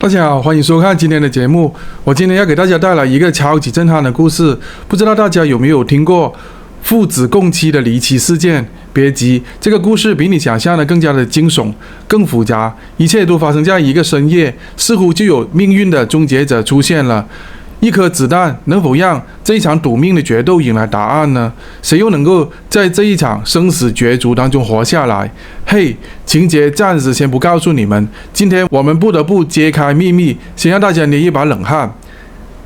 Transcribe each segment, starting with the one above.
大家好，欢迎收看今天的节目。我今天要给大家带来一个超级震撼的故事，不知道大家有没有听过父子共妻的离奇事件？别急，这个故事比你想象的更加的惊悚、更复杂，一切都发生在一个深夜，似乎就有命运的终结者出现了。一颗子弹能否让这一场赌命的决斗迎来答案呢？谁又能够在这一场生死角逐当中活下来？嘿，情节暂时先不告诉你们，今天我们不得不揭开秘密，先让大家捏一把冷汗。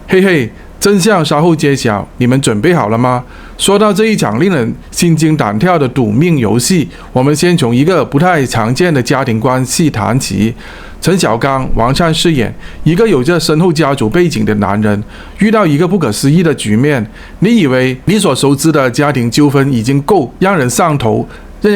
嘿嘿，真相稍后揭晓，你们准备好了吗？说到这一场令人心惊胆跳的赌命游戏，我们先从一个不太常见的家庭关系谈起。陈小刚、王灿饰演一个有着深厚家族背景的男人，遇到一个不可思议的局面。你以为你所熟知的家庭纠纷已经够让人上头、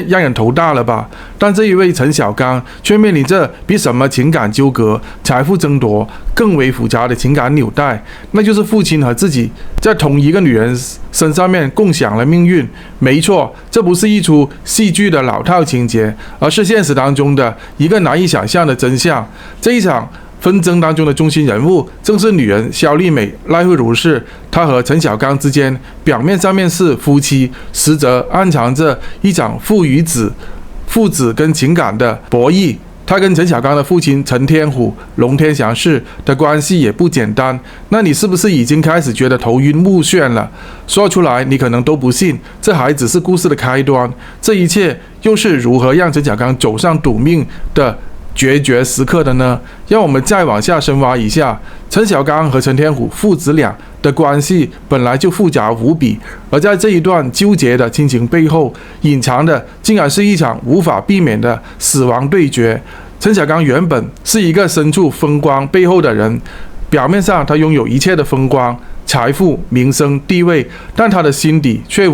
让人头大了吧？但这一位陈小刚却面临着比什么情感纠葛、财富争夺更为复杂的情感纽带，那就是父亲和自己在同一个女人身上面共享了命运。没错，这不是一出戏剧的老套情节，而是现实当中的一个难以想象的真相。这一场纷争当中的中心人物正是女人肖丽美赖慧如是，她和陈小刚之间表面上面是夫妻，实则暗藏着一场父子跟情感的博弈。他跟陈小刚的父亲陈天虎、龙天祥氏的关系也不简单，那你是不是已经开始觉得头晕目眩了？说出来你可能都不信，这还只是故事的开端，这一切又是如何让陈小刚走上赌命的决绝时刻的呢？让我们再往下深挖一下。陈小刚和陈天虎父子俩的关系本来就复杂无比，而在这一段纠结的亲情背后，隐藏的竟然是一场无法避免的死亡对决。陈小刚原本是一个身处风光背后的人，表面上他拥有一切的风光、财富、名声、地位，但他的心底却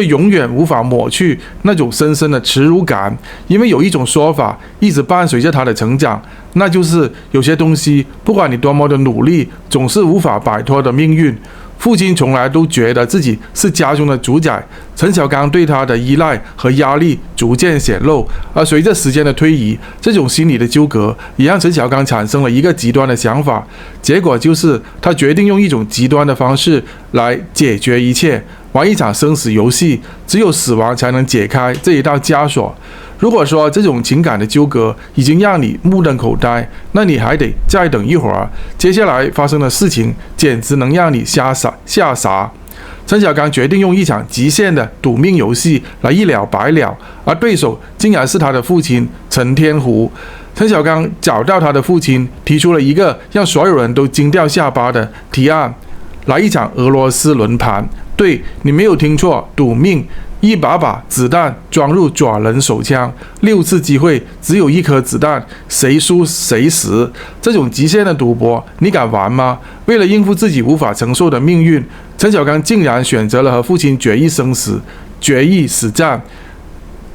永远无法抹去那种深深的耻辱感，因为有一种说法一直伴随着他的成长，那就是有些东西不管你多么的努力，总是无法摆脱的命运。父亲从来都觉得自己是家中的主宰，陈小刚对他的依赖和压力逐渐显露，而随着时间的推移，这种心理的纠葛也让陈小刚产生了一个极端的想法，结果就是他决定用一种极端的方式来解决一切，玩一场生死游戏，只有死亡才能解开这一道枷锁。如果说这种情感的纠葛已经让你目瞪口呆，那你还得再等一会儿，接下来发生的事情简直能让你吓傻。陈小刚决定用一场极限的赌命游戏来一了百了，而对手竟然是他的父亲陈天虎。陈小刚找到他的父亲，提出了一个让所有人都惊掉下巴的提案，来一场俄罗斯轮盘。对，你没有听错，赌命。一把把子弹装入爪人手枪，6次机会只有1颗子弹，谁输谁死。这种极限的赌博，你敢玩吗？为了应付自己无法承受的命运，陈小刚竟然选择了和父亲决一生死，决一死战，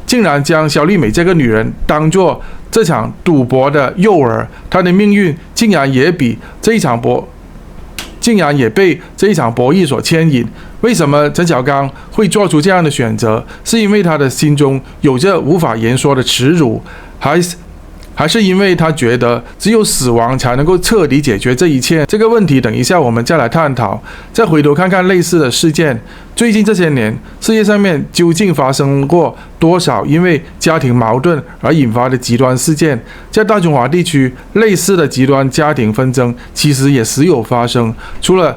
竟然将肖丽美这个女人当作这场赌博的诱饵，她的命运竟然也被这一场博弈所牵引。为什么陈小刚会做出这样的选择？是因为他的心中有着无法言说的耻辱，还是因为他觉得只有死亡才能够彻底解决这一切？这个问题等一下我们再来探讨。再回头看看类似的事件，最近这些年世界上面究竟发生过多少因为家庭矛盾而引发的极端事件？在大中华地区，类似的极端家庭纷争其实也时有发生。除了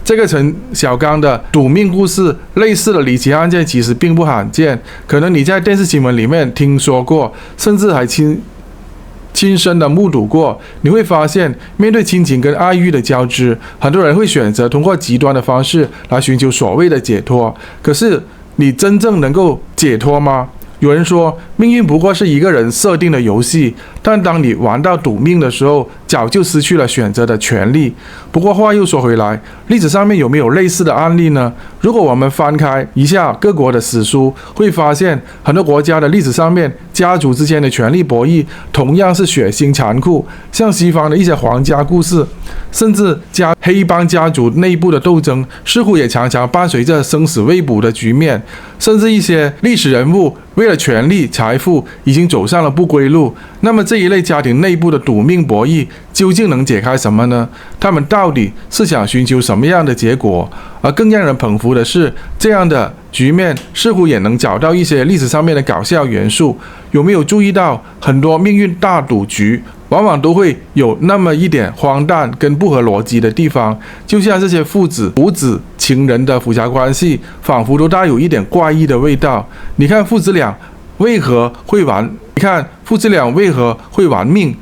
这个陈小刚的赌命故事，类似的离奇案件其实并不罕见，可能你在电视新闻里面听说过，甚至还亲身的目睹过。你会发现，面对亲情跟爱欲的交织，很多人会选择通过极端的方式来寻求所谓的解脱。可是你真正能够解脱吗？有人说，命运不过是一个人设定的游戏，但当你玩到赌命的时候，早就失去了选择的权利。不过话又说回来，历史上面有没有类似的案例呢？如果我们翻开一下各国的史书，会发现很多国家的历史上面，家族之间的权力博弈同样是血腥残酷。像西方的一些皇家故事，甚至黑帮家族内部的斗争，似乎也常常伴随着生死未卜的局面。甚至一些历史人物为了权力、财富，已经走上了不归路。那么这一类家庭内部的赌命博弈究竟能解开什么呢？他们到底是想寻求什么样的结果？而更让人捧腹的是，这样的局面似乎也能找到一些历史上面的搞笑元素。有没有注意到，很多命运大赌局往往都会有那么一点荒诞跟不合逻辑的地方，就像这些父子、母子情人的复杂关系，仿佛都带有一点怪异的味道。你看父子俩为何会玩命？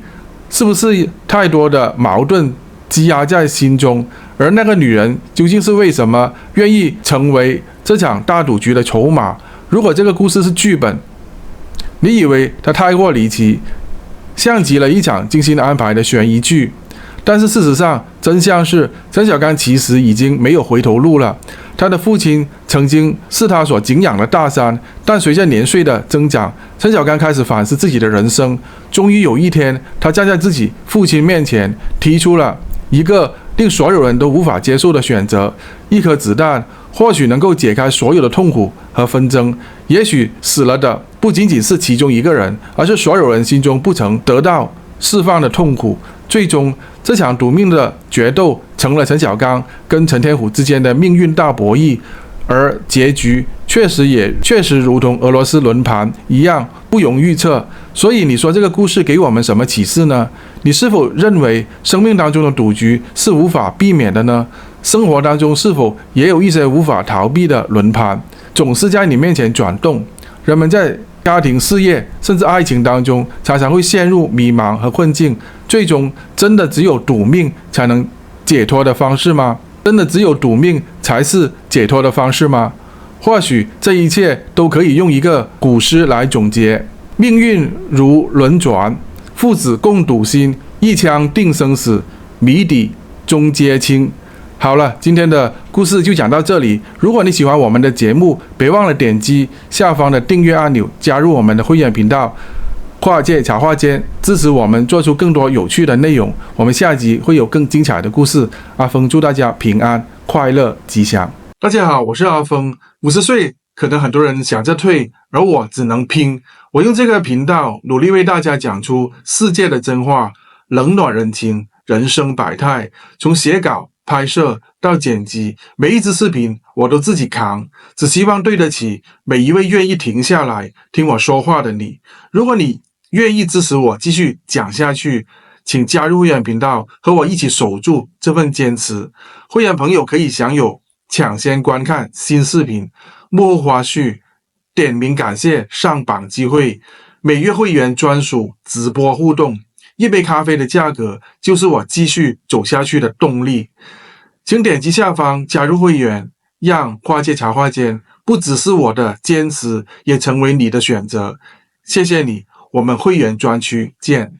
是不是太多的矛盾积压在心中？而那个女人究竟是为什么愿意成为这场大赌局的筹码？如果这个故事是剧本，你以为它太过离奇，像极了一场精心安排的悬疑剧。但是事实上，真相是陈小刚其实已经没有回头路了。他的父亲曾经是他所敬仰的大山，但随着年岁的增长，陈小刚开始反思自己的人生。终于有一天，他站在自己父亲面前，提出了一个令所有人都无法接受的选择：一颗子弹或许能够解开所有的痛苦和纷争，也许死了的不仅仅是其中一个人，而是所有人心中不曾得到释放的痛苦。最终，这场赌命的决斗成了陈小刚跟陈天虎之间的命运大博弈，而结局确实如同俄罗斯轮盘一样不容预测。所以你说这个故事给我们什么启示呢？你是否认为生命当中的赌局是无法避免的呢？生活当中是否也有一些无法逃避的轮盘，总是在你面前转动？人们在家庭、事业甚至爱情当中，常常会陷入迷茫和困境。最终，真的只有赌命才能解脱的方式吗？真的只有赌命才是解脱的方式吗？或许这一切都可以用一个古诗来总结：命运如轮转，父子共赌心，一枪定生死，谜底终皆清。好了，今天的故事就讲到这里。如果你喜欢我们的节目，别忘了点击下方的订阅按钮，加入我们的会员频道跨界茶话间，支持我们做出更多有趣的内容。我们下集会有更精彩的故事。阿峰祝大家平安、快乐、吉祥。大家好，我是阿峰。50岁，可能很多人想着退，而我只能拼。我用这个频道努力为大家讲出世界的真话，冷暖人情，人生百态，从写稿、拍摄到剪辑，每一支视频我都自己扛，只希望对得起每一位愿意停下来听我说话的你。如果你愿意支持我继续讲下去，请加入会员频道，和我一起守住这份坚持。会员朋友可以享有抢先观看新视频、幕后花絮、点名感谢上榜机会、每月会员专属直播互动。一杯咖啡的价格就是我继续走下去的动力。请点击下方加入会员，让跨界茶话间不只是我的坚持，也成为你的选择。谢谢你，我们会员专区见。